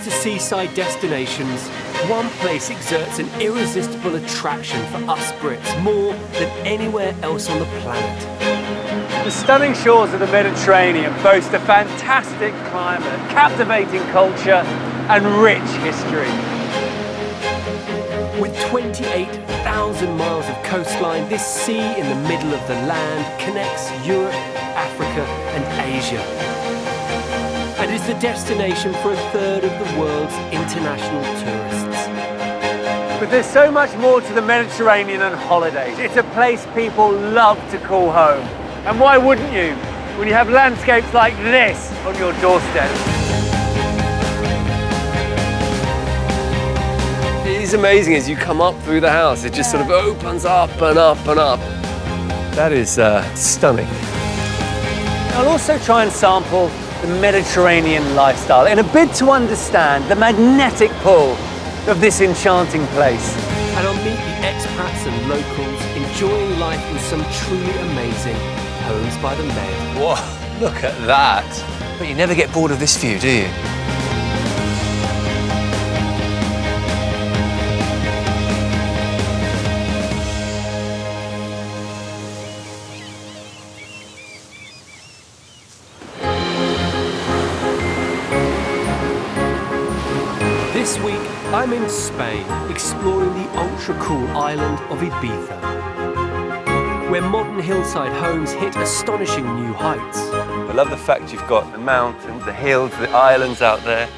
to seaside destinations, one place exerts an irresistible attraction for us Brits more than anywhere else on the planet. The stunning shores of the Mediterranean boast a fantastic climate, captivating culture and rich history. With 28,000 miles of coastline, this sea in the middle of the land connects Europe, Africa and Asia. And is the destination for a third of the world's international tourists. But there's so much more to the Mediterranean than holidays. It's a place people love to call home. And why wouldn't you, when you have landscapes like this on your doorstep? It is amazing as you come up through the house. It just sort of opens up and up and up. That is stunning. I'll also try and sample the Mediterranean lifestyle in a bid to understand the magnetic pull of this enchanting place. And I'll meet the expats and locals enjoying life in some truly amazing homes by the Med. Whoa, look at that. But you never get bored of this view, do you? This week, I'm in Spain, exploring the ultra-cool island of Ibiza, where modern hillside homes hit astonishing new heights. I love the fact you've got the mountains, the hills, the islands out there.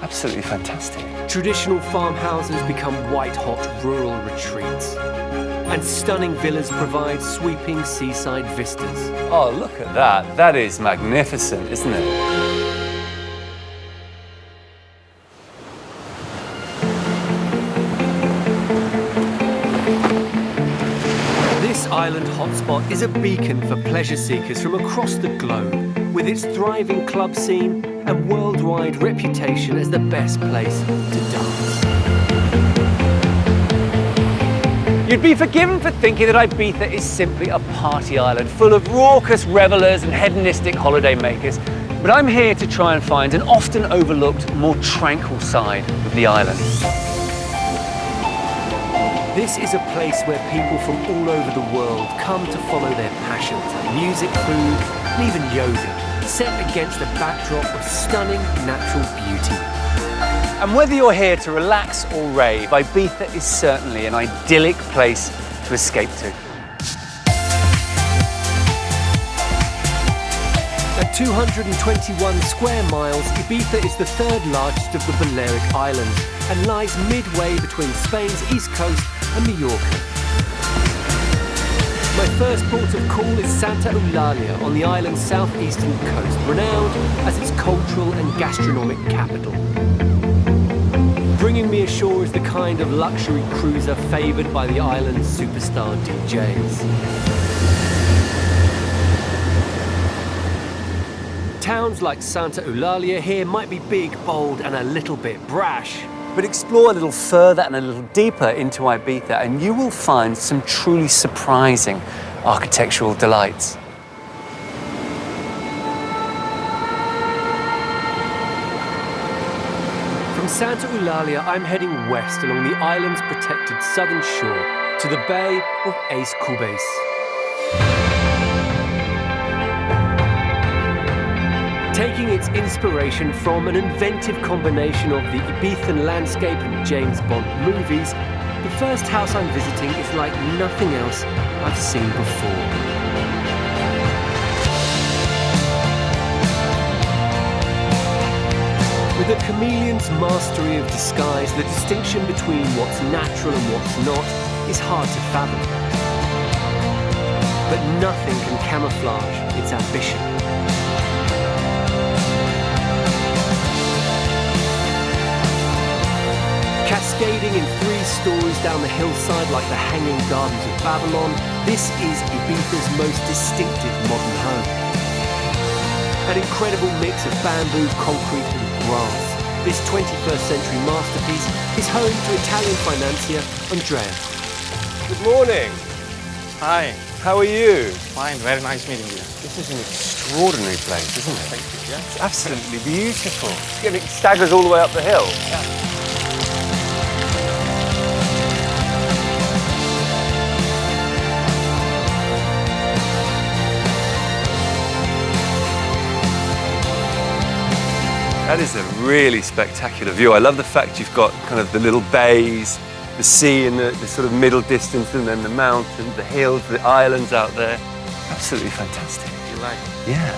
Absolutely fantastic. Traditional farmhouses become white-hot rural retreats, and stunning villas provide sweeping seaside vistas. Oh, look at that. That is magnificent, isn't it? This island hotspot is a beacon for pleasure seekers from across the globe, with its thriving club scene and worldwide reputation as the best place to dance. You'd be forgiven for thinking that Ibiza is simply a party island full of raucous revelers and hedonistic holiday makers, but I'm here to try and find an often overlooked, more tranquil side of the island. This is a place where people from all over the world come to follow their passions, like music, food, and even yoga, set against a backdrop of stunning natural beauty. And whether you're here to relax or rave, Ibiza is certainly an idyllic place to escape to. At 221 square miles, Ibiza is the third largest of the Balearic Islands and lies midway between Spain's east coast and Mallorca. My first port of call is Santa Eulalia on the island's southeastern coast, renowned as its cultural and gastronomic capital. Bringing me ashore is the kind of luxury cruiser favoured by the island's superstar DJs. Towns like Santa Eulalia here might be big, bold and a little bit brash. But explore a little further and a little deeper into Ibiza and you will find some truly surprising architectural delights. From Santa Eulalia, I'm heading west along the island's protected southern shore to the Bay of Aix Cubes. Taking its inspiration from an inventive combination of the Ibizan landscape and James Bond movies, the first house I'm visiting is like nothing else I've seen before. With a chameleon's mastery of disguise, the distinction between what's natural and what's not is hard to fathom. But nothing can camouflage its ambition. Cascading in 3 stories down the hillside like the Hanging Gardens of Babylon, this is Ibiza's most distinctive modern home. An incredible mix of bamboo, concrete and grass. This 21st century masterpiece is home to Italian financier Andrea. Good morning. Hi. How are you? Fine, very nice meeting you. This is an extraordinary place, isn't it? Thank you. Yeah. It's absolutely beautiful. It staggers all the way up the hill. That is a really spectacular view. I love the fact you've got kind of the little bays, the sea in the sort of middle distance, and then the mountains, the hills, the islands out there. Absolutely fantastic. You like it? Yeah.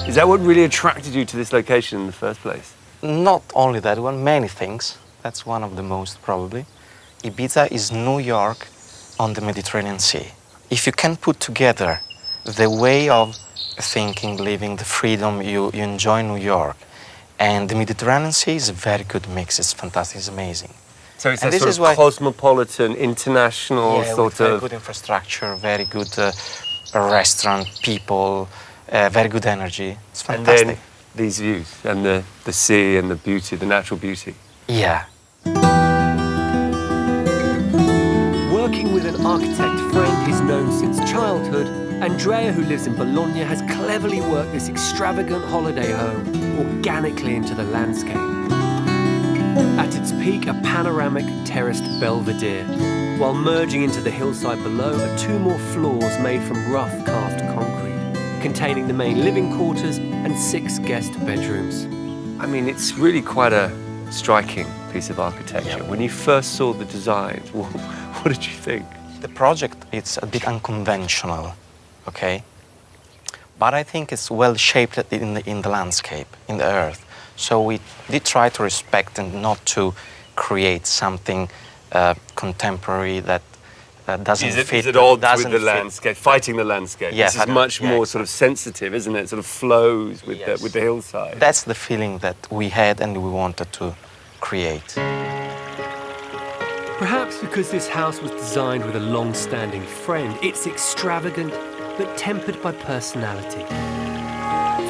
Is that what really attracted you to this location in the first place? Not only that one, many things. That's one of the most, probably. Ibiza is New York on the Mediterranean Sea. If you can put together the way of thinking, living, the freedom you enjoy in New York, and the Mediterranean Sea is a very good mix. It's fantastic. It's amazing. So it's a sort of cosmopolitan, international sort very of... good infrastructure, very good restaurant, people, very good energy. It's fantastic. And then these views, and the sea and the beauty, the natural beauty. Yeah. Working with an architect friend he's known since childhood, Andrea, who lives in Bologna, has cleverly worked this extravagant holiday home organically into the landscape. At its peak, a panoramic terraced belvedere, while merging into the hillside below are two more floors made from rough carved concrete, containing the main living quarters and 6 guest bedrooms. I mean, it's really quite a striking piece of architecture. Yeah. When you first saw the designs, what did you think? The project, it's a bit unconventional, okay? But I think it's well shaped in the landscape, in the earth. So we did try to respect and not to create something contemporary that doesn't fit. Is it odds with the landscape, fighting the landscape? Yes, This is much more sort of sensitive, isn't it? Sort of flows with, Yes. with the hillside. That's the feeling that we had and we wanted to create. Perhaps because this house was designed with a long-standing friend, it's extravagant but tempered by personality.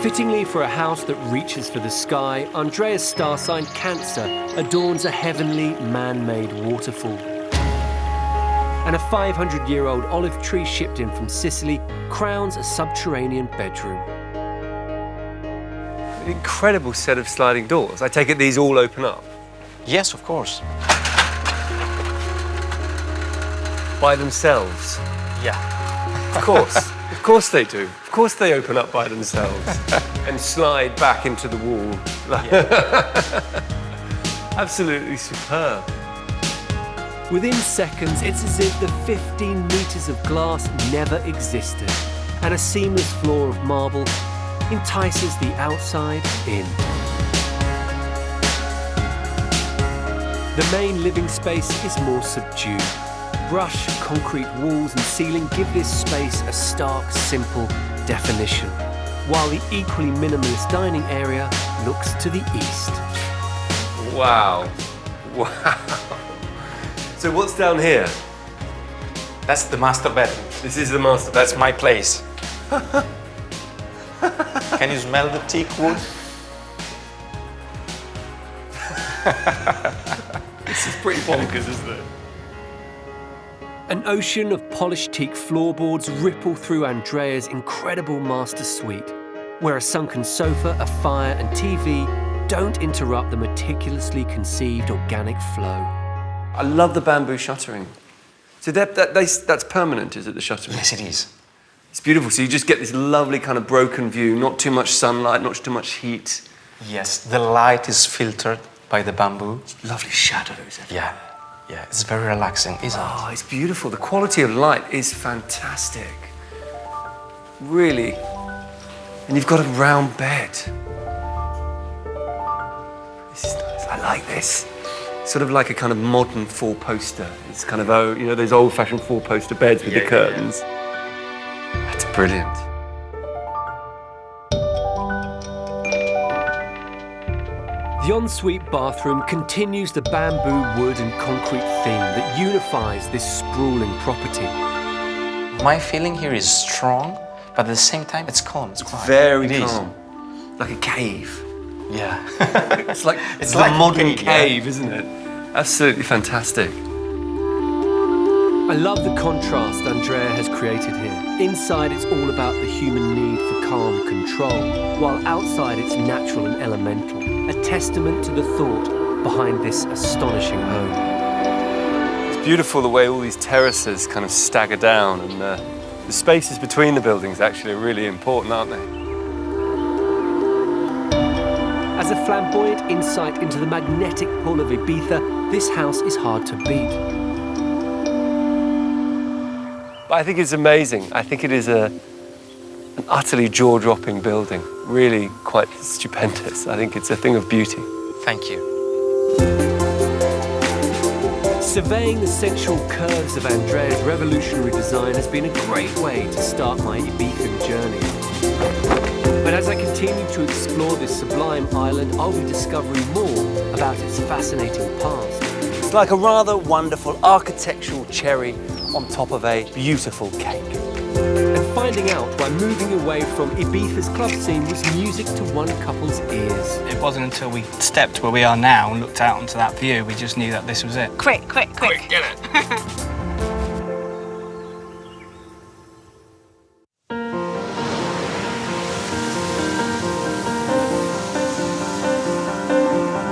Fittingly for a house that reaches for the sky, Andrea's star sign Cancer adorns a heavenly man-made waterfall. And a 500-year-old olive tree shipped in from Sicily crowns a subterranean bedroom. An incredible set of sliding doors. I take it these all open up? Yes, of course. By themselves? Yeah. Of course. Of course they do. Of course they open up by themselves and slide back into the wall. Absolutely superb. Within seconds, it's as if the 15 meters of glass never existed, and a seamless floor of marble entices the outside in. The main living space is more subdued. Brush, concrete walls and ceiling give this space a stark, simple definition, while the equally minimalist dining area looks to the east. Wow. Wow. So what's down here? That's the master bedroom. This is the master bedroom. That's my place. Can you smell the teak wood? This is pretty bonkers, isn't it? An ocean of polished teak floorboards ripple through Andrea's incredible master suite, where a sunken sofa, a fire and TV don't interrupt the meticulously conceived organic flow. I love the bamboo shuttering. So that's permanent, is it, the shuttering? Yes, it is. It's beautiful. So you just get this lovely kind of broken view, not too much sunlight, not too much heat. Yes, the light is filtered by the bamboo. Lovely shadows. Yeah, yeah, it's very relaxing, isn't it? Oh, it's beautiful. The quality of light is fantastic. Really. And you've got a round bed. This is nice. I like this. Sort of like a kind of modern four-poster. It's kind of, you know, those old-fashioned four-poster beds with the curtains. That's brilliant. The ensuite bathroom continues the bamboo, wood and concrete theme that unifies this sprawling property. My feeling here is strong, but at the same time it's calm, it's quiet. Very It is. calm. Like a cave. Yeah. It's like like a modern a cave, cave, isn't it? Absolutely fantastic. I love the contrast Andrea has created here. Inside, it's all about the human need for calm control, while outside, it's natural and elemental, a testament to the thought behind this astonishing home. It's beautiful the way all these terraces kind of stagger down, and the spaces between the buildings actually are really important, aren't they? As a flamboyant insight into the magnetic pull of Ibiza, this house is hard to beat. But I think it's amazing. I think it is an utterly jaw-dropping building, really quite stupendous. I think it's a thing of beauty. Thank you. Surveying the sensual curves of Andrea's revolutionary design has been a great way to start my Ibizan journey. But as I continue to explore this sublime island, I'll be discovering more about its fascinating past. It's like a rather wonderful architectural cherry on top of a beautiful cake. And finding out why moving away from Ibiza's club scene was music to one couple's ears. It wasn't until we stepped where we are now and looked out onto that view, we just knew that this was it. Quick, quick, quick. Get it.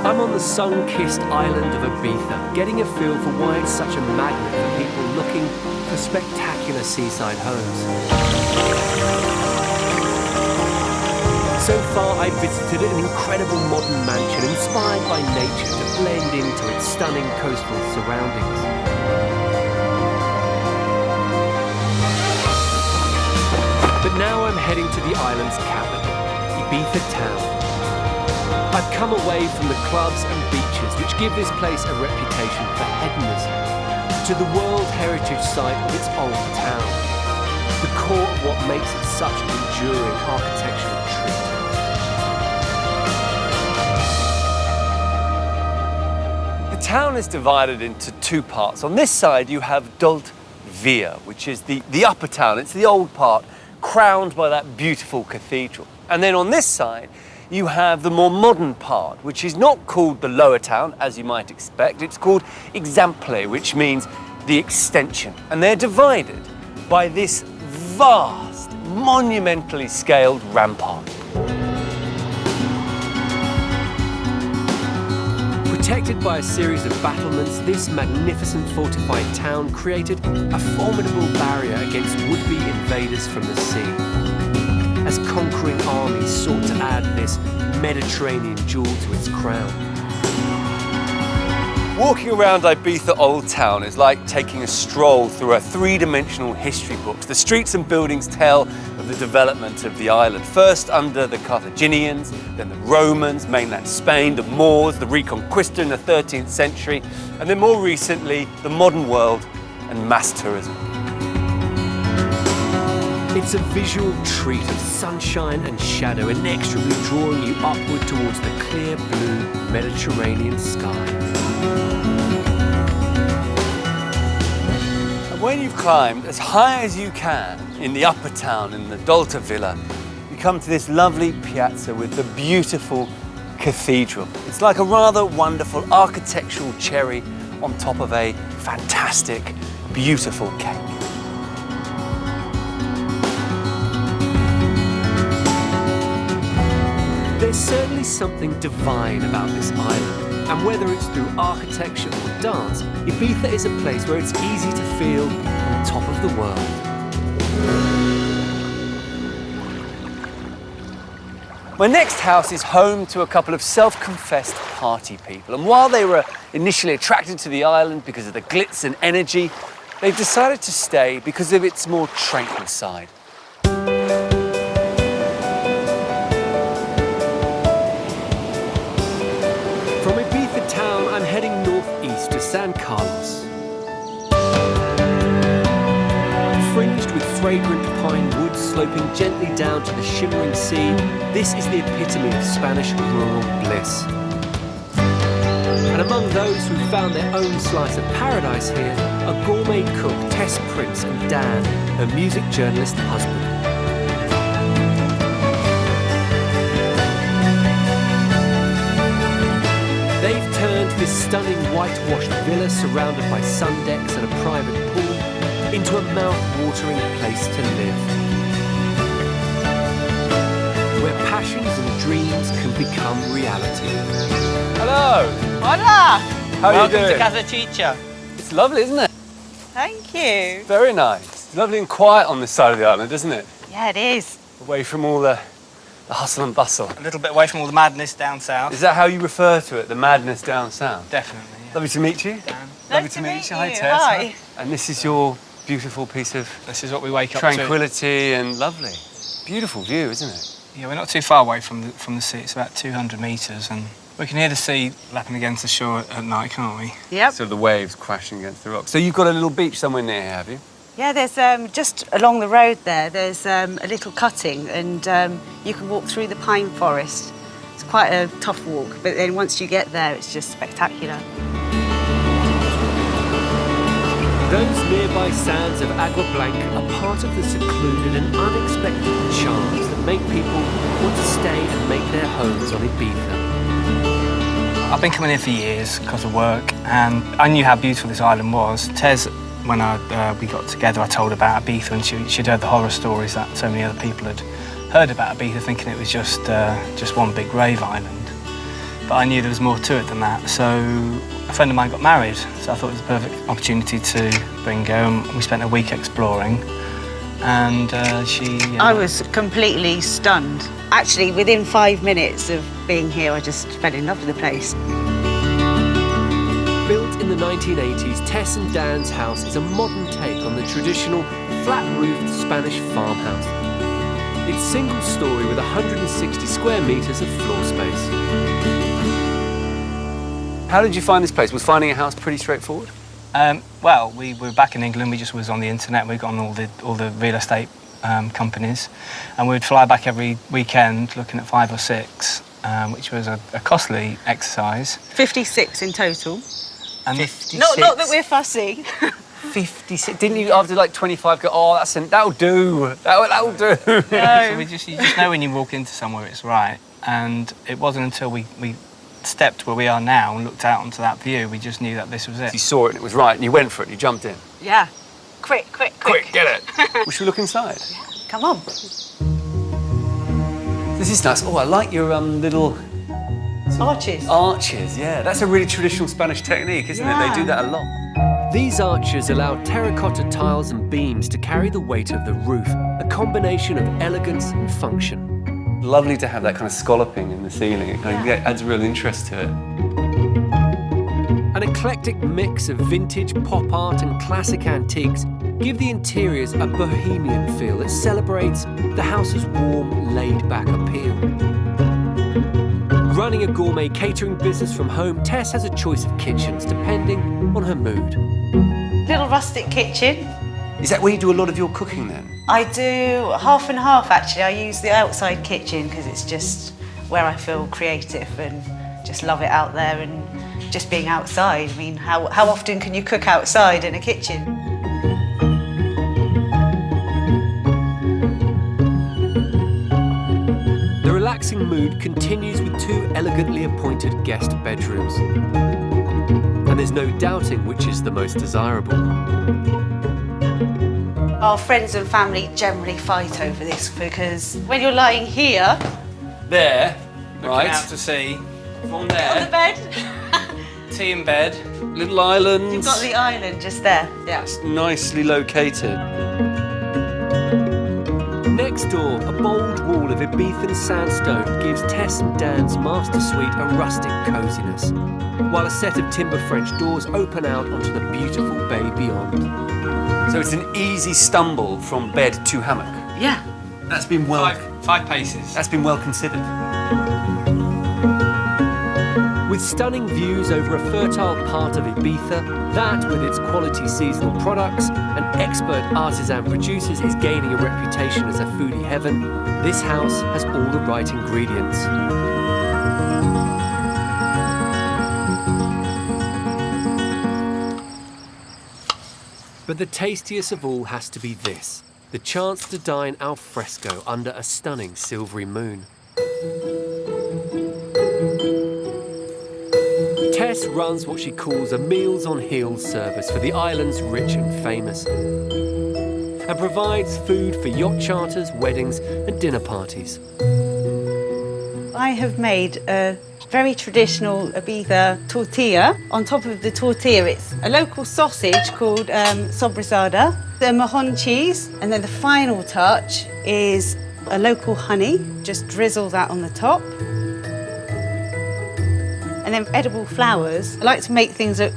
I'm on the sun-kissed island of Ibiza, getting a feel for why it's such a magnet for people looking for spectacular seaside homes. So far, I've visited an incredible modern mansion inspired by nature to blend into its stunning coastal surroundings. But now I'm heading to the island's capital, Ibiza town. I've come away from the clubs and beaches which give this place a reputation for hedonism, to the World Heritage Site of its old town, the core of what makes it such an enduring architectural treat. The town is divided into two parts. On this side, you have Dolt Via, which is the upper town. It's the old part, crowned by that beautiful cathedral. And then on this side, you have the more modern part, which is not called the lower town, as you might expect. It's called Exemple, which means the extension. And they're divided by this vast, monumentally scaled rampart. Protected by a series of battlements, this magnificent fortified town created a formidable barrier against would-be invaders from the sea, as conquering armies sought to add this Mediterranean jewel to its crown. Walking around Ibiza Old Town is like taking a stroll through a three-dimensional history book. The streets and buildings tell of the development of the island. First under the Carthaginians, then the Romans, mainland Spain, the Moors, the Reconquista in the 13th century, and then more recently, the modern world and mass tourism. It's a visual treat of sunshine and shadow, inexorably drawing you upward towards the clear blue Mediterranean sky. And when you've climbed as high as you can in the upper town, in the Dolta Villa, you come to this lovely piazza with the beautiful cathedral. It's like a rather wonderful architectural cherry on top of a fantastic, beautiful cake. There's certainly something divine about this island, and whether it's through architecture or dance, Ibiza is a place where it's easy to feel on top of the world. My next house is home to a couple of self-confessed party people, and while they were initially attracted to the island because of the glitz and energy, they've decided to stay because of its more tranquil side. From Ibiza town, I'm heading northeast to San Carlos. Fringed with fragrant pine woods sloping gently down to the shimmering sea, this is the epitome of Spanish rural bliss. And among those who found their own slice of paradise here are gourmet cook Tess Prince and Dan, her music journalist husband. They've turned this stunning whitewashed villa surrounded by sun decks and a private pool into a mouth-watering place to live, where passions and dreams can become reality. Hello. Hola! How are you Welcome doing? to Casa Chicha. It's lovely, isn't it? Thank you. Very nice. It's lovely and quiet on this side of the island, isn't it? Yeah, it is. Away from all the hustle and bustle. A little bit away from all the madness down south. Is that how you refer to it, the madness down south? Definitely. Yeah. Lovely to meet you. Lovely to meet you. Hi, Tess. Hi. And this is your beautiful piece of This is what we wake up tranquility and lovely. Beautiful view, isn't it? to. Yeah, we're not too far away from the sea. It's about 200 metres, and we can hear the sea lapping against the shore at night, can't we? Yep. So the waves crashing against the rocks. So you've got a little beach somewhere near here, have you? Yeah, there's just along the road there's a little cutting, and you can walk through the pine forest. It's quite a tough walk, but then once you get there, it's just spectacular. Those nearby sands of Agua Blanca are part of the secluded and unexpected charms that make people want to stay and make their homes on Ibiza. I've been coming here for years because of work, and I knew how beautiful this island was. Tez, when we got together, I told her about Ibiza, and she'd heard the horror stories that so many other people had heard about Ibiza, thinking it was just one big rave island. But I knew there was more to it than that. So a friend of mine got married, so I thought it was a perfect opportunity to bring her, and we spent a week exploring. And I was completely stunned. Actually, within 5 minutes of being here, I just fell in love with the place. Built in the 1980s, Tess and Dan's house is a modern take on the traditional flat-roofed Spanish farmhouse. It's single-storey with 160 square metres of floor space. How did you find this place? Was finding a house pretty straightforward? Well, we were back in England. We just was on the internet. We got on all the real estate companies, and we would fly back every weekend, looking at 5 or 6, which was a costly exercise. 56 in total. And 56. Not that we're fussy. 56. Didn't you, after like 25, go, oh, that'll do. That'll do. So you just know when you walk into somewhere it's right. And it wasn't until we stepped where we are now and looked out onto that view, we just knew that this was it. You saw it and it was right, and you went for it, you jumped in. Yeah. Quick. Get it. Well, should we look inside? Come on. This is nice. Oh, I like your little Arches. arches. Yeah, that's a really traditional Spanish technique, isn't it? They do that a lot. These arches allow terracotta tiles and beams to carry the weight of the roof, a combination of elegance and function. Lovely to have that kind of scalloping in the ceiling. It kind of adds real interest to it. An eclectic mix of vintage pop art and classic antiques give the interiors a bohemian feel that celebrates the house's warm, laid-back appeal. Running a gourmet catering business from home, Tess has a choice of kitchens depending on her mood. Little rustic kitchen. Is that where you do a lot of your cooking then? I do half and half, actually. I use the outside kitchen because it's just where I feel creative and just love it out there and just being outside. I mean, how often can you cook outside in a kitchen? The relaxing mood continues with 2 elegantly appointed guest bedrooms. And there's no doubting which is the most desirable. Our friends and family generally fight over this because when you're lying here There, Looking out to sea, From on the there, bed, tea in bed. little islands. you've got the island just there. Yeah. Nicely located. Next door, a bold wall of Ibizan sandstone gives Tess and Dan's master suite a rustic coziness, while a set of timber French doors open out onto the beautiful bay beyond. So it's an easy stumble from bed to hammock. Yeah. That's been well. 5 paces. That's been well considered. With stunning views over a fertile part of Ibiza, that with its quality seasonal products and expert artisan producers is gaining a reputation as a foodie heaven, this house has all the right ingredients. But the tastiest of all has to be this, the chance to dine al fresco under a stunning silvery moon. Tess runs what she calls a Meals on Wheels service for the island's rich and famous, and provides food for yacht charters, weddings and dinner parties. I have made a very traditional Ibiza tortilla. On top of the tortilla, it's a local sausage called sobrasada, the mahon cheese, and then the final touch is a local honey. Just drizzle that on the top. And then edible flowers. I like to make things look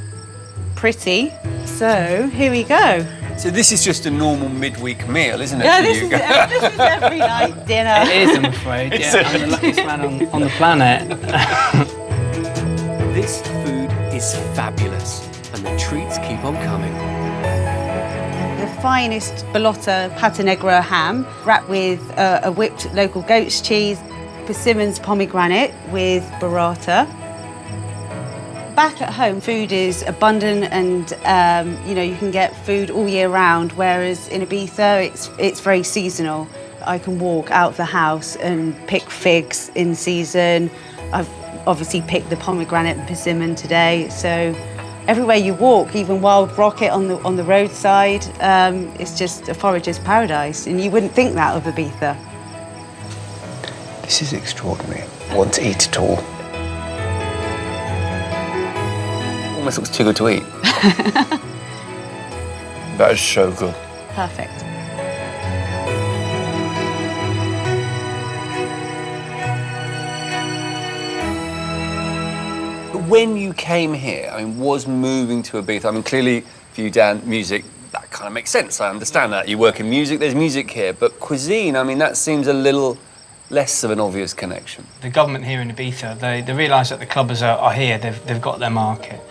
pretty. So here we go. So this is just a normal midweek meal, isn't it? Yeah, for this you is, guys? this is every night dinner. It is, I'm afraid. Yeah, I'm the luckiest man on the planet. This food is fabulous, and the treats keep on coming. The finest Ballotta Pata Negra ham, wrapped with a whipped local goat's cheese, persimmons pomegranate with burrata. Back at home, food is abundant and you can get food all year round, whereas in Ibiza, it's very seasonal. I can walk out the house and pick figs in season. I've obviously picked the pomegranate and persimmon today, so everywhere you walk, even wild rocket on the roadside, it's just a forager's paradise, and you wouldn't think that of Ibiza. This is extraordinary. I want to eat it all. Almost looks too good to eat. That is so good. Perfect. But when you came here, I mean, was moving to Ibiza, I mean, clearly for you, Dan, music, that kind of makes sense. I understand that. You work in music, there's music here. But cuisine, I mean, that seems a little less of an obvious connection. The government here in Ibiza, they realise that the clubbers are here, they've got their market.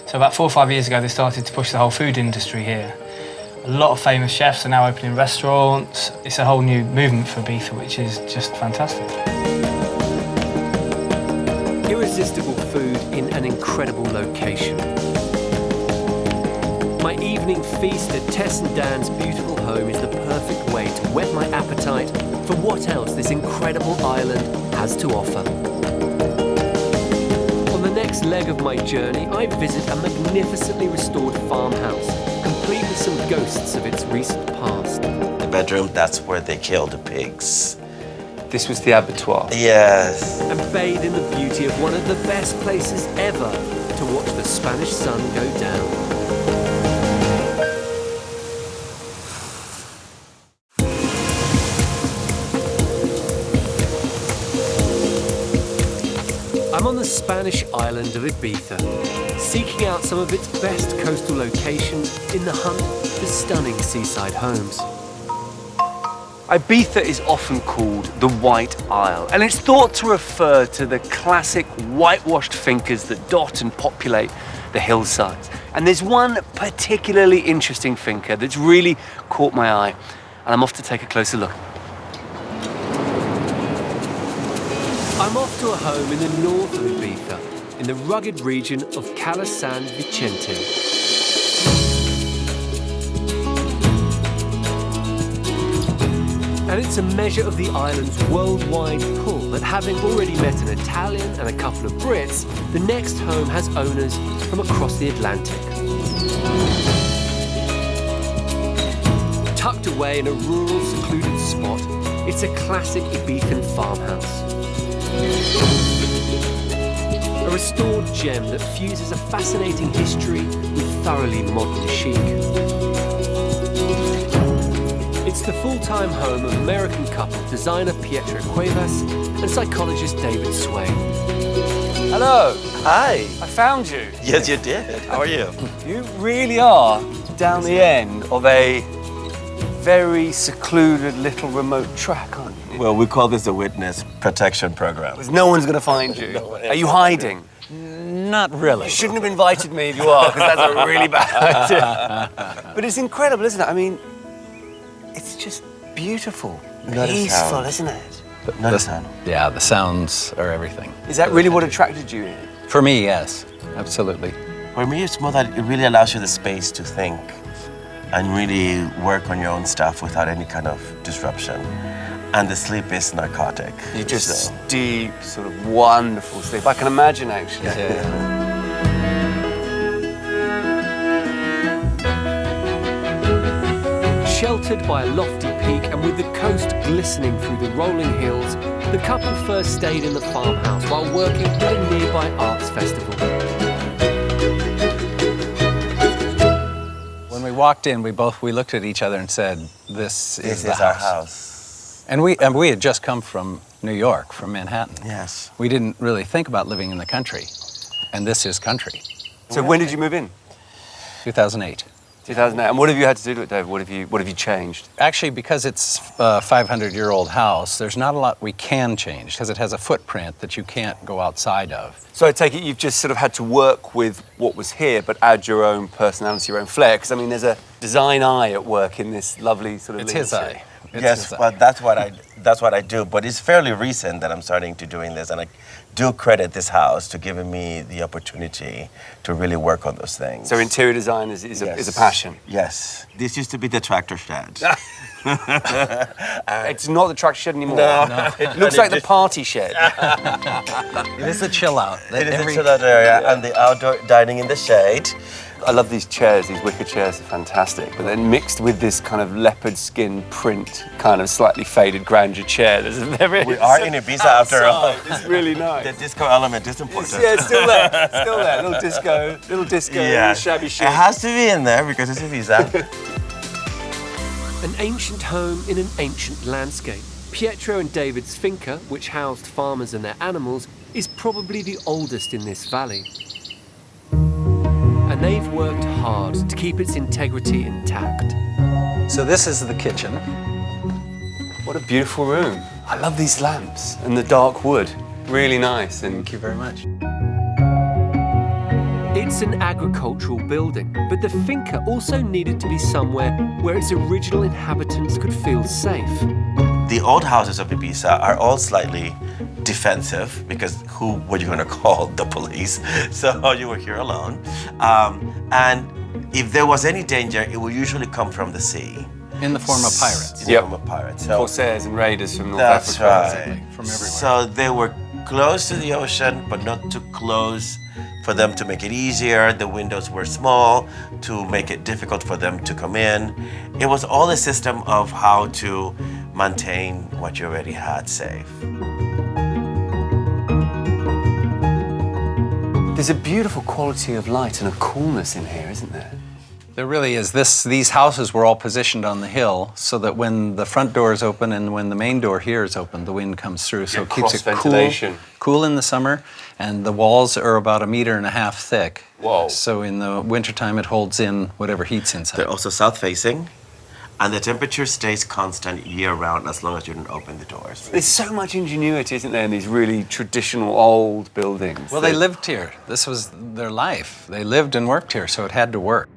So about 4 or 5 years ago, they started to push the whole food industry here. A lot of famous chefs are now opening restaurants. It's a whole new movement for Ibiza, which is just fantastic. Irresistible food in an incredible location. My evening feast at Tess and Dan's beautiful home is the perfect way to whet my appetite for what else this incredible island has to offer. On the next leg of my journey, I visit a magnificently restored farmhouse, complete with some ghosts of its recent past. The bedroom, that's where they kill the pigs. This was the abattoir. Yes. And bathe in the beauty of one of the best places ever to watch the Spanish sun go down. I'm on the Spanish island of Ibiza, seeking out some of its best coastal locations in the hunt for stunning seaside homes. Ibiza is often called the White Isle, and it's thought to refer to the classic whitewashed fincas that dot and populate the hillsides. And there's one particularly interesting finca that's really caught my eye, and I'm off to take a closer look. I'm off to a home in the north of Ibiza, in the rugged region of Cala San Vicente. And it's a measure of the island's worldwide pull that, having already met an Italian and a couple of Brits, the next home has owners from across the Atlantic. Tucked away in a rural, secluded spot, it's a classic Ibizan farmhouse. A restored gem that fuses a fascinating history with thoroughly modern chic. It's the full-time home of American couple designer Pietro Cuevas and psychologist David Swain. Hello, Hi. I found you. Yes, you did. How are you? You really are down the end of a very secluded little remote track, aren't you? Well, we call this the Witness Protection Program. Because no one's going to find you. Are you hiding? Not really. You shouldn't have invited me if you are, because that's a really bad idea. But it's incredible, isn't it? I mean, it's just beautiful, Not a peaceful, sound. isn't it? Not a sound. Yeah, the sounds are everything. Is that really what attracted you here? For me, yes, absolutely. For me, it's more that it really allows you the space to think and really work on your own stuff without any kind of disruption. And the sleep is narcotic. You just So- deep, sort of wonderful sleep. I can imagine, actually. Yeah. Sheltered by a lofty peak and with the coast glistening through the rolling hills, the couple first stayed in the farmhouse while working at a nearby arts festival. When we walked in, we looked at each other and said, "This is the our house." house. And we had just come from New York, from Manhattan. Yes. We didn't really think about living in the country, and this is country. So when did you move in? 2008. 2008. And what have you had to do to it, David? What have you changed? Actually, because it's a 500-year-old house, there's not a lot we can change because it has a footprint that you can't go outside of. So I take it you've just sort of had to work with what was here, but add your own personality, your own flair. Because I mean, there's a design eye at work in this lovely sort of. It's his eye. It's Yes, his eye. well, that's what I do. But it's fairly recent that I'm starting to doing this, and I do credit this house to giving me the opportunity to really work on those things. So interior design is a passion. Yes. This used to be the tractor shed. It's not the tractor shed anymore. No. It looks like the party shed. It is a chill out. It is a chill out area, and the outdoor dining in the shade. I love these chairs, these wicker chairs are fantastic, but then mixed with this kind of leopard skin print, kind of slightly faded grandeur chair. We are in Ibiza after all. It's really nice. The disco element is important. Yeah, it's still there, still there. Little disco, Yeah. shabby chic. It has to be in there because it's Ibiza. An ancient home in an ancient landscape. Pietro and David's finca, which housed farmers and their animals, is probably the oldest in this valley. And they've worked hard to keep its integrity intact. So this is the kitchen. What a beautiful room. I love these lamps and the dark wood. Really nice. And Thank you very much. It's an agricultural building, but the finca also needed to be somewhere where its original inhabitants could feel safe. The old houses of Ibiza are all slightly defensive because who were you going to call? The police. So you were here alone. And if there was any danger, it would usually come from the sea. In the form of pirates. In the form of pirates. So corsairs and raiders from North that's Africa. right. From everywhere. So they were close to the ocean, but not too close for them to make it easier. The windows were small to make it difficult for them to come in. It was all a system of how to maintain what you already had safe. There's a beautiful quality of light and a coolness in here, isn't there? There really is. These houses were all positioned on the hill so that when the front door is open and when the main door here is open, the wind comes through. So it keeps it cross-ventilation. cool in the summer, and the walls are about 1.5 meters thick. Whoa. So in the wintertime, it holds in whatever heat's inside. They're also south-facing, and the temperature stays constant year-round as long as you don't open the doors. There's so much ingenuity, isn't there, in these really traditional old buildings? Well, they lived here. This was their life. They lived and worked here, so it had to work.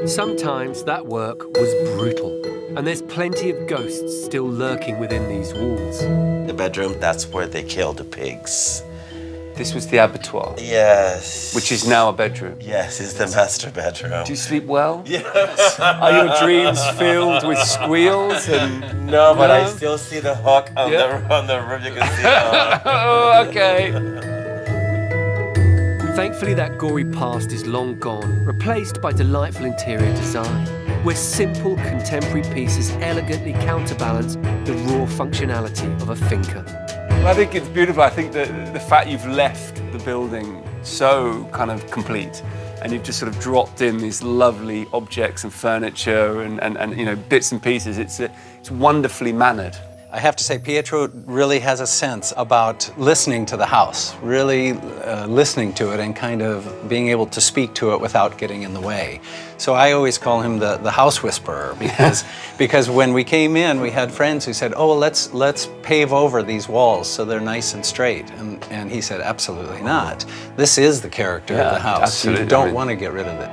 Sometimes that work was brutal, and there's plenty of ghosts still lurking within these walls. The bedroom, that's where they kill the pigs. This was the abattoir, Yes. which is now a bedroom. Yes, it's the master bedroom. Do you sleep well? Yes. Are your dreams filled with squeals and... No, but I No? still see the hook on the roof. You can see the Oh, okay. Thankfully, that gory past is long gone, replaced by delightful interior design, where simple contemporary pieces elegantly counterbalance the raw functionality of a finca. Well, I think it's beautiful. I think that the fact you've left the building so kind of complete and you've just sort of dropped in these lovely objects and furniture and you know, bits and pieces, it's wonderfully mannered. I have to say, Pietro really has a sense about listening to the house, really listening to it and kind of being able to speak to it without getting in the way. So I always call him the house whisperer because when we came in, we had friends who said, oh, let's pave over these walls so they're nice and straight. And he said, absolutely not. This is the character of the house. Absolutely. You don't want to get rid of it.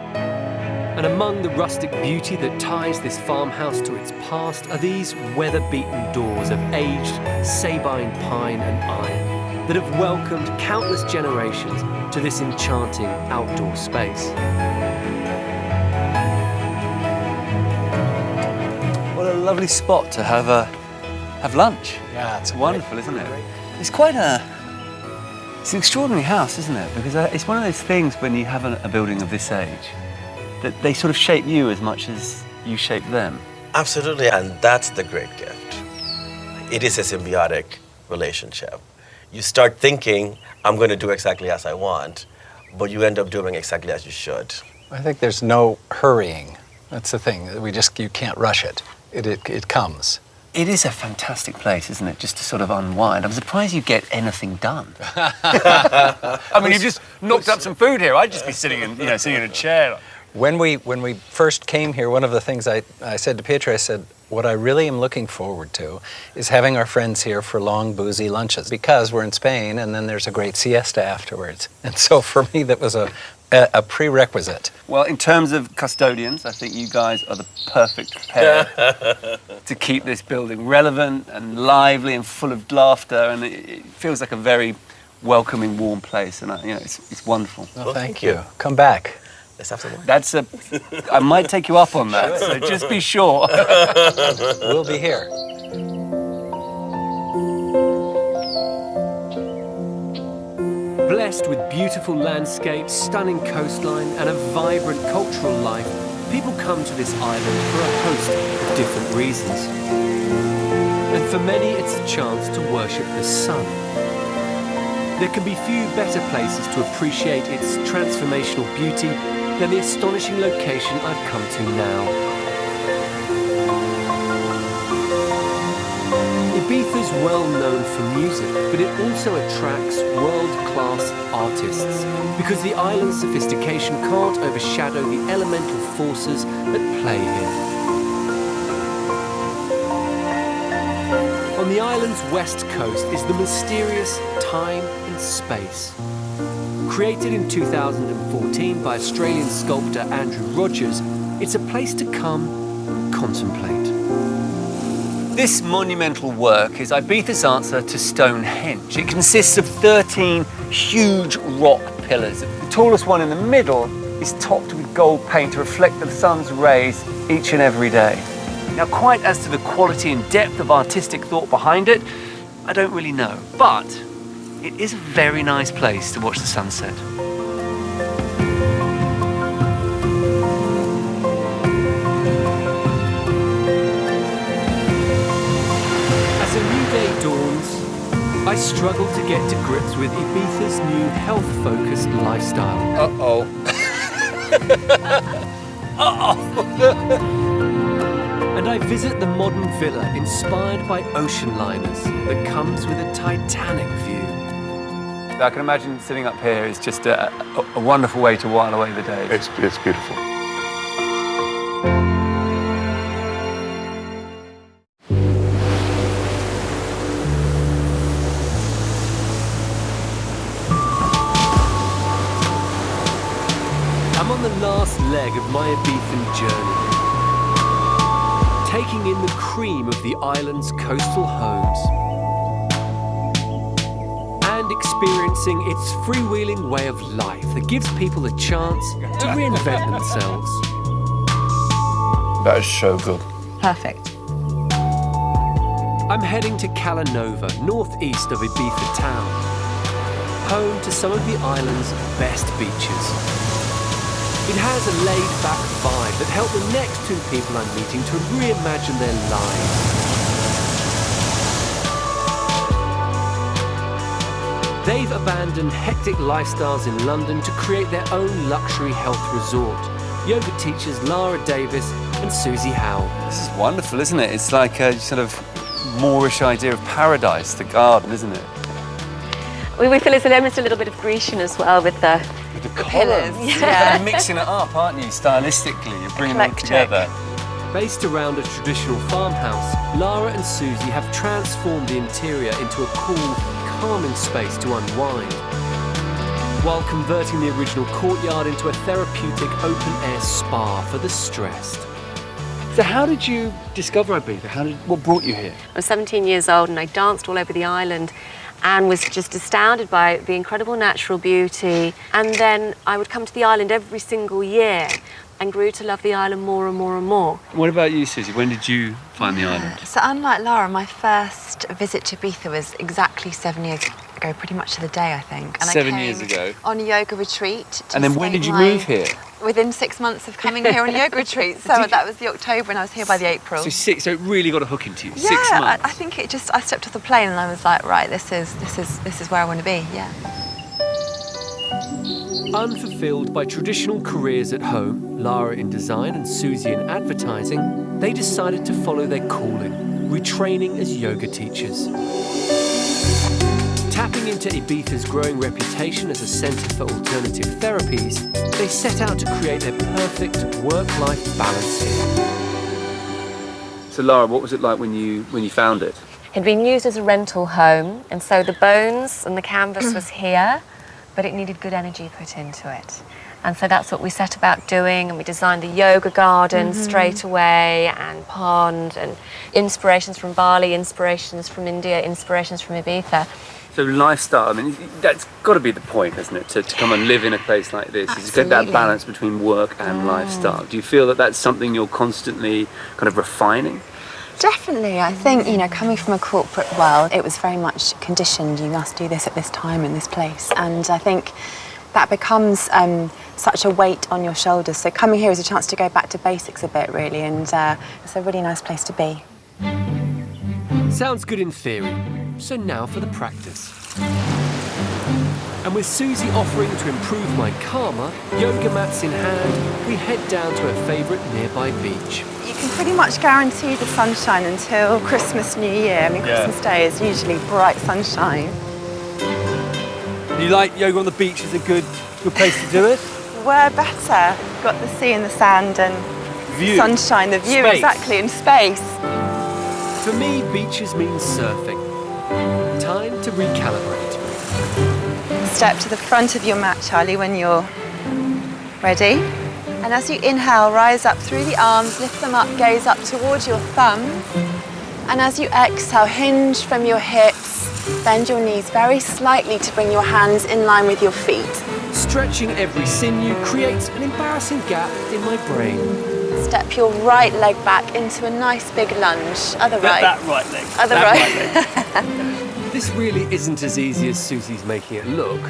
And among the rustic beauty that ties this farmhouse to its past are these weather-beaten doors of aged Sabine pine and iron that have welcomed countless generations to this enchanting outdoor space. What a lovely spot to have lunch. Yeah, it's Wonderful, isn't it? It's it's an extraordinary house, isn't it? Because it's one of those things when you have a building of this age, that they sort of shape you as much as you shape them. Absolutely, and that's the great gift. It is a symbiotic relationship. You start thinking, I'm going to do exactly as I want, but you end up doing exactly as you should. I think there's no hurrying. That's the thing. You can't rush it. It comes. It is a fantastic place, isn't it, just to sort of unwind. I'm surprised you get anything done. I mean, you've just knocked up some food here. I'd just be sitting in a chair. When we first came here, one of the things I said to Petra, I said, what I really am looking forward to is having our friends here for long, boozy lunches, because we're in Spain and then there's a great siesta afterwards. And so for me, that was a prerequisite. Well, in terms of custodians, I think you guys are the perfect pair to keep this building relevant and lively and full of laughter, and it feels like a very welcoming, warm place, and it's wonderful. Well, thank you. Come back. Let's have some more. I might take you up on that, so just be sure. We'll be here. Blessed with beautiful landscapes, stunning coastline, and a vibrant cultural life, people come to this island for a host of different reasons. And for many, it's a chance to worship the sun. There can be few better places to appreciate its transformational beauty than the astonishing location I've come to now. Ibiza's well known for music, but it also attracts world-class artists because the island's sophistication can't overshadow the elemental forces that play here. On the island's west coast is the mysterious time and space. Created in 2014 by Australian sculptor Andrew Rogers, it's a place to come and contemplate. This monumental work is Ibiza's answer to Stonehenge. It consists of 13 huge rock pillars. The tallest one in the middle is topped with gold paint to reflect the sun's rays each and every day. Now, quite as to the quality and depth of artistic thought behind it, I don't really know, but it is a very nice place to watch the sunset. I struggle to get to grips with Ibiza's new health-focused lifestyle. Uh-oh. And I visit the modern villa inspired by ocean liners that comes with a titanic view. I can imagine sitting up here is just a wonderful way to while away the day. It's beautiful. I'm on the last leg of my Ibizan journey, taking in the cream of the island's coastal homes and experiencing its freewheeling way of life that gives people a chance to reinvent themselves. That is so good. Perfect. I'm heading to Cala Nova, northeast of Ibiza town, home to some of the island's best beaches. It has a laid-back vibe that helped the next two people I'm meeting to reimagine their lives. They've abandoned hectic lifestyles in London to create their own luxury health resort. Yoga teachers Lara Davis and Susie Howell. This is wonderful, isn't it? It's like a sort of Moorish idea of paradise, the garden, isn't it? We feel it's almost a little bit of Grecian as well with the pillars. Yeah. You're mixing it up, aren't you, stylistically? You're bringing them together. Based around a traditional farmhouse, Lara and Susie have transformed the interior into a cool, calming space to unwind, while converting the original courtyard into a therapeutic open-air spa for the stressed. So how did you discover Ibiza? What brought you here? I was 17 years old and I danced all over the island and was just astounded by the incredible natural beauty. And then I would come to the island every single year and grew to love the island more and more and more. What about you, Susie? When did you find the island? So unlike Lara, my first visit to Ibiza was exactly 7 years ago, pretty much to the day, I think. And 7 I came years ago? on a yoga retreat. And then when did you move here? within 6 months of coming here on a yoga retreat. So that was the October and I was here by the April. So it really got a hook into you. Yeah, 6 months. I think I stepped off the plane and I was like, right, this is where I want to be, yeah. Unfulfilled by traditional careers at home, Lara in design and Susie in advertising, they decided to follow their calling, retraining as yoga teachers. Tapping into Ibiza's growing reputation as a centre for alternative therapies, they set out to create their perfect work-life balance here. So Lara, what was it like when you found it? It had been used as a rental home, and so the bones and the canvas was here, but it needed good energy put into it. And so that's what we set about doing, and we designed the yoga garden straight away, and pond, and inspirations from Bali, inspirations from India, inspirations from Ibiza. So lifestyle, I mean, that's got to be the point, isn't it? To come and live in a place like this, is to get that balance between work and lifestyle. Do you feel that that's something you're constantly kind of refining? Definitely. I think, you know, coming from a corporate world, it was very much conditioned, you must do this at this time in this place. And I think that becomes such a weight on your shoulders. So coming here is a chance to go back to basics a bit, really, and it's a really nice place to be. Sounds good in theory, so now for the practice. And with Susie offering to improve my karma, yoga mats in hand, we head down to her favourite nearby beach. You can pretty much guarantee the sunshine until Christmas, New Year. I mean, Christmas Day is usually bright sunshine. You like yoga on the beach is a good place to do it? Where better? Got the sea and the sand and View. sunshine, the view, Space. exactly, and space. For me, beaches mean surfing. Time to recalibrate. Step to the front of your mat, Charlie, when you're ready. And as you inhale, rise up through the arms, lift them up, gaze up towards your thumb. And as you exhale, hinge from your hips, bend your knees very slightly to bring your hands in line with your feet. Stretching every sinew creates an embarrassing gap in my brain. Step your right leg back into a nice big lunge. Other right. That right leg. Other That right. leg. This really isn't as easy as Susie's making it look.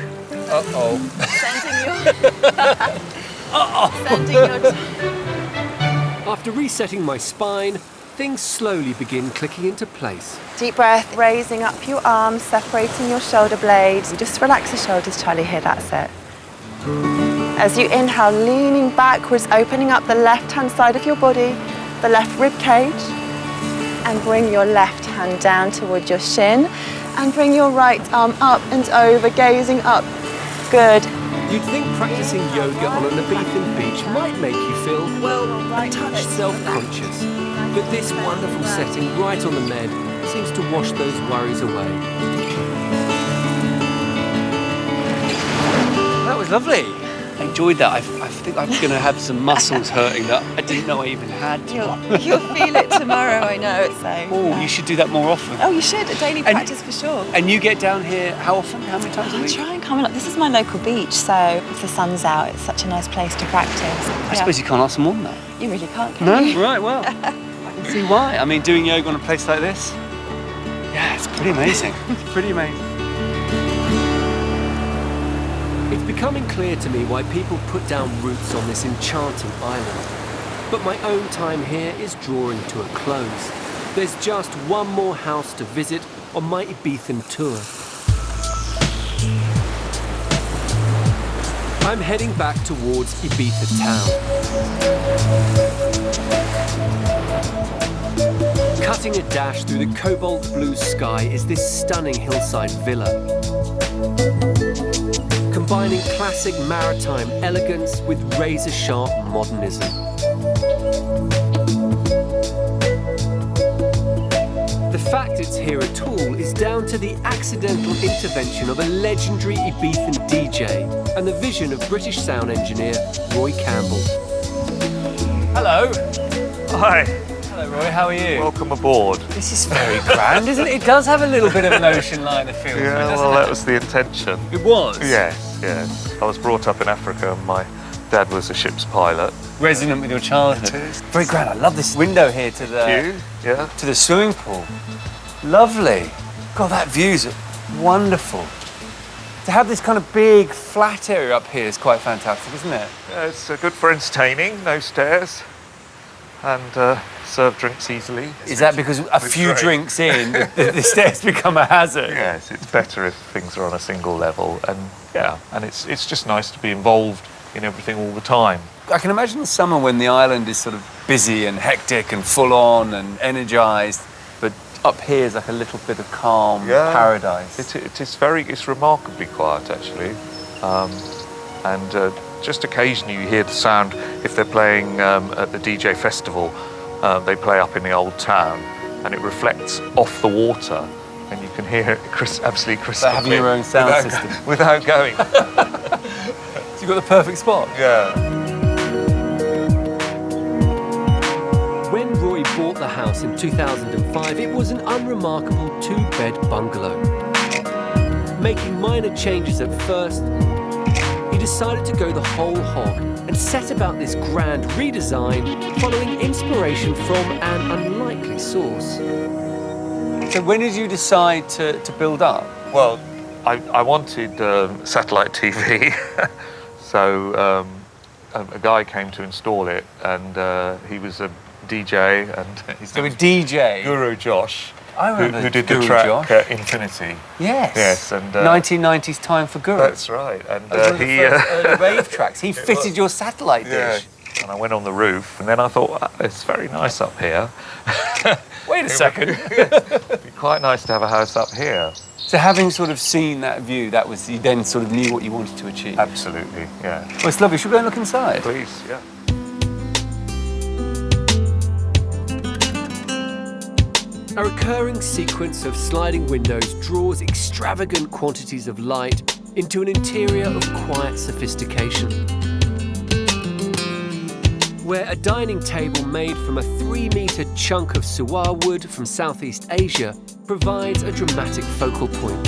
Uh-oh. Sending your After resetting my spine, things slowly begin clicking into place. Deep breath, raising up your arms, separating your shoulder blades. Just relax the shoulders, Charlie, here, that's it. As you inhale, leaning backwards, opening up the left-hand side of your body, the left rib cage, and bring your left hand down towards your shin, and bring your right arm up and over, gazing up. Good. You'd think practicing yoga on an Ibizan beach might make you feel, well, a touch self-conscious. But this wonderful setting right on the Med seems to wash those worries away. That was lovely. I enjoyed that. I think I'm going to have some muscles hurting that I didn't know I even had. You'll feel it tomorrow, I know. So. Oh, you should do that more often. Oh, you should. A daily practice for sure. And you get down here how often? How many times a I week? try and come along. This is my local beach, so if the sun's out, it's such a nice place to practice. I suppose you can't ask more than that. You really can't, can you? Right, well, I can see why. I mean, doing yoga on a place like this, yeah, it's pretty amazing. It's pretty amazing. It's becoming clear to me why people put down roots on this enchanting island. But my own time here is drawing to a close. There's just one more house to visit on my Ibizan tour. I'm heading back towards Ibiza town. Cutting a dash through the cobalt blue sky is this stunning hillside villa. Combining classic maritime elegance with razor-sharp modernism. The fact it's here at all is down to the accidental intervention of a legendary Ibizan DJ and the vision of British sound engineer Roy Campbell. Hello. Hi, Hello, Roy. How are you? welcome aboard. This is very grand, isn't it? It does have a little bit of an ocean liner feel. Yeah, doesn't well, it? that was the intention. It was? Yes, yes. I was brought up in Africa and my dad was a ship's pilot. Resonant with your childhood. It is. Very grand. I love this window here to You? Yeah. to the swimming pool. Lovely. God, that view's wonderful. To have this kind of big flat area up here is quite fantastic, isn't it? It's good for entertaining, no stairs, and serve drinks easily. Is that because a few drinks in, the stairs become a hazard? Yes, it's better if things are on a single level, and yeah, and it's just nice to be involved in everything all the time. I can imagine in summer when the island is sort of busy and hectic and full on and energised, but up here is like a little bit of calm paradise. It's remarkably quiet actually, and just occasionally you hear the sound if they're playing at the DJ festival. They play up in the old town, and it reflects off the water, and you can hear it absolutely crystal clear. Having your own sound system without going. So you've got the perfect spot. Yeah. When Roy bought the house in 2005, it was an unremarkable 2-bed bungalow. Making minor changes at first, he decided to go the whole hog and set about this grand redesign following inspiration from an unlikely source. So when did you decide to build up? Well, I wanted satellite TV, so a guy came to install it, and he was a DJ, and his name was DJ? Guru Josh, I remember who did Guru the track Josh. Infinity. Yes. Yes, and 1990s Time for Guru. That's right. And That was one of the first early rave tracks. He fitted your satellite dish. And I went on the roof, and then I thought, it's very nice up here. Wait a second. It'd be quite nice to have a house up here. So having sort of seen that view, you then sort of knew what you wanted to achieve. Absolutely, yeah. Well, it's lovely. Should we go and look inside? Please, yeah. A recurring sequence of sliding windows draws extravagant quantities of light into an interior of quiet sophistication, where a dining table made from a 3-metre chunk of suwa wood from Southeast Asia provides a dramatic focal point.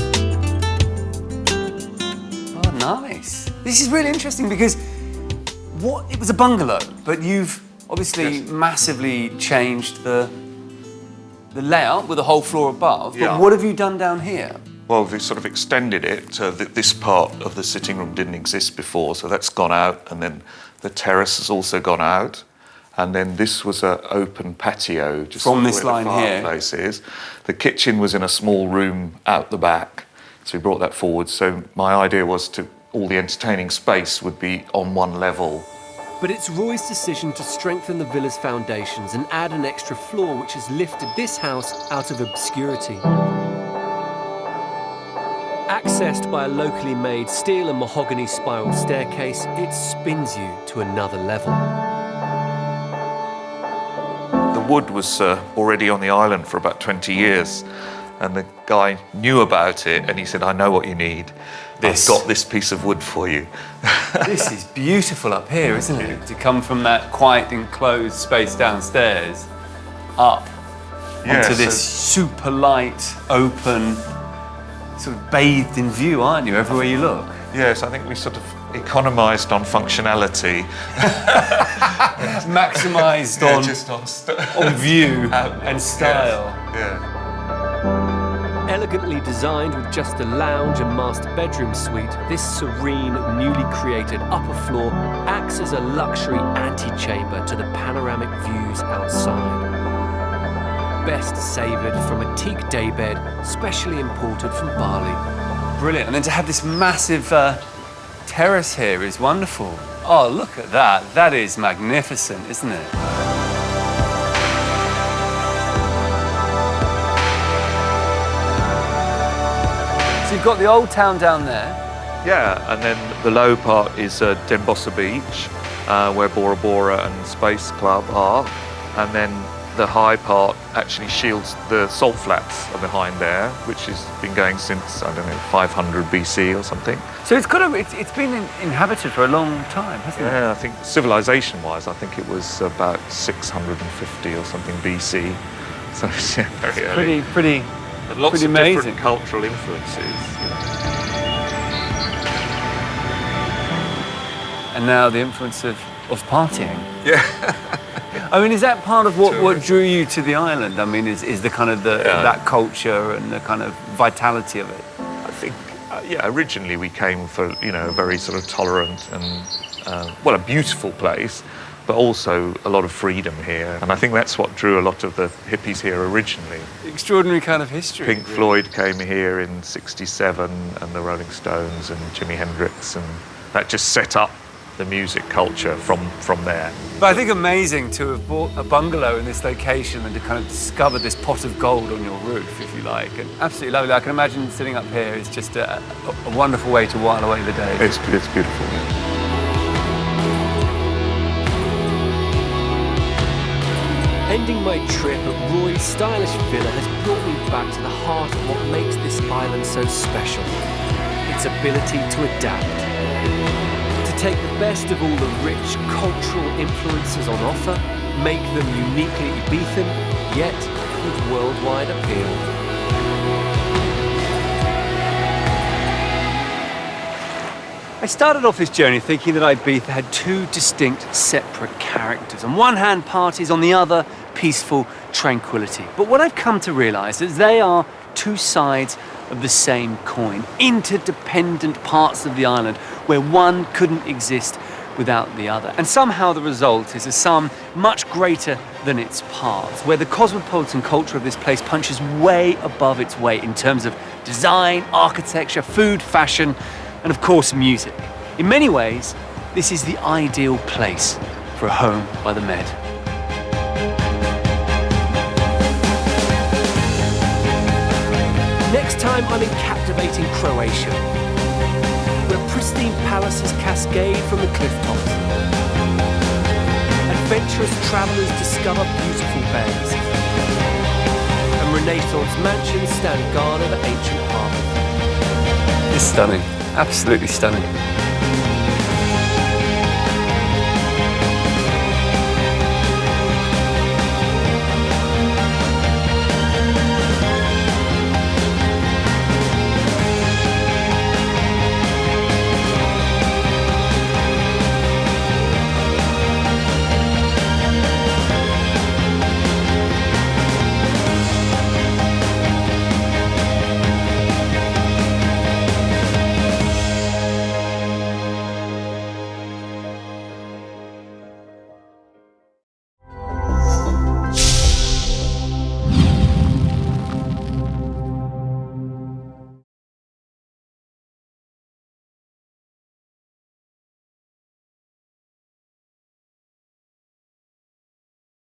Oh, nice. This is really interesting because it was a bungalow, but you've obviously massively changed the layout with the whole floor above. But Yeah. what have you done down here? Well, they sort of extended it. This part of the sitting room didn't exist before, so that's gone out, and then the terrace has also gone out, and then this was an open patio just From this where line the here. fireplace is. The kitchen was in a small room out the back, so we brought that forward. So my idea was all the entertaining space would be on one level. But it's Roy's decision to strengthen the villa's foundations and add an extra floor which has lifted this house out of obscurity. Accessed by a locally made steel and mahogany spiral staircase, it spins you to another level. The wood was already on the island for about 20 years, and the guy knew about it, and he said, I know what you need. I've got this piece of wood for you. This is beautiful up here, isn't it? To come from that quite enclosed space downstairs up onto this super light, open, sort of bathed in view, aren't you, everywhere you look? Yes, I think we sort of economised on functionality. Maximised on view and style. Yeah. Elegantly designed with just a lounge and master bedroom suite, this serene, newly created upper floor acts as a luxury antechamber to the panoramic views outside. Best savoured from a teak daybed, specially imported from Bali. Brilliant. And then to have this massive terrace here is wonderful. Oh, look at that. That is magnificent, isn't it? So you've got the old town down there. Yeah, and then the low part is Denbossa Beach, where Bora Bora and Space Club are. And then the high part actually shields the salt flats are behind there, which has been going since, I don't know, 500 BC or something. So it's been inhabited for a long time, hasn't it? Yeah, I think civilization-wise, I think it was about 650 or something BC. So it's very early. Pretty And lots pretty of amazing. different cultural influences. You know. And now the influence of partying. Yeah. I mean, is that part of what drew you to the island? I mean, is the kind of that culture and the kind of vitality of it? Yeah, originally we came for, you know, a very sort of tolerant and, well, a beautiful place, but also a lot of freedom here. And I think that's what drew a lot of the hippies here originally. Extraordinary kind of history. Pink Floyd came here in '67, and the Rolling Stones and Jimi Hendrix, and that just set up the music culture from there. But I think amazing to have bought a bungalow in this location and to kind of discover this pot of gold on your roof, if you like. And absolutely lovely. I can imagine sitting up here is just a wonderful way to while away the day. It's beautiful. Ending my trip at Roy's stylish villa has brought me back to the heart of what makes this island so special. Its ability to adapt. To take the best of all the rich cultural influences on offer, make them uniquely Ibizan, yet with worldwide appeal. I started off this journey thinking that Ibiza had two distinct, separate characters. On one hand, parties, on the other, peaceful tranquility. But what I've come to realise is they are two sides of the same coin, interdependent parts of the island where one couldn't exist without the other. And somehow the result is a sum much greater than its parts, where the cosmopolitan culture of this place punches way above its weight in terms of design, architecture, food, fashion, and of course music. In many ways, this is the ideal place for a home by the Med. Next time I'm in captivating Croatia, where pristine palaces cascade from the cliff tops. Adventurous travellers discover beautiful bays, and Renaissance mansions stand guard over ancient harbours. It's stunning, absolutely stunning.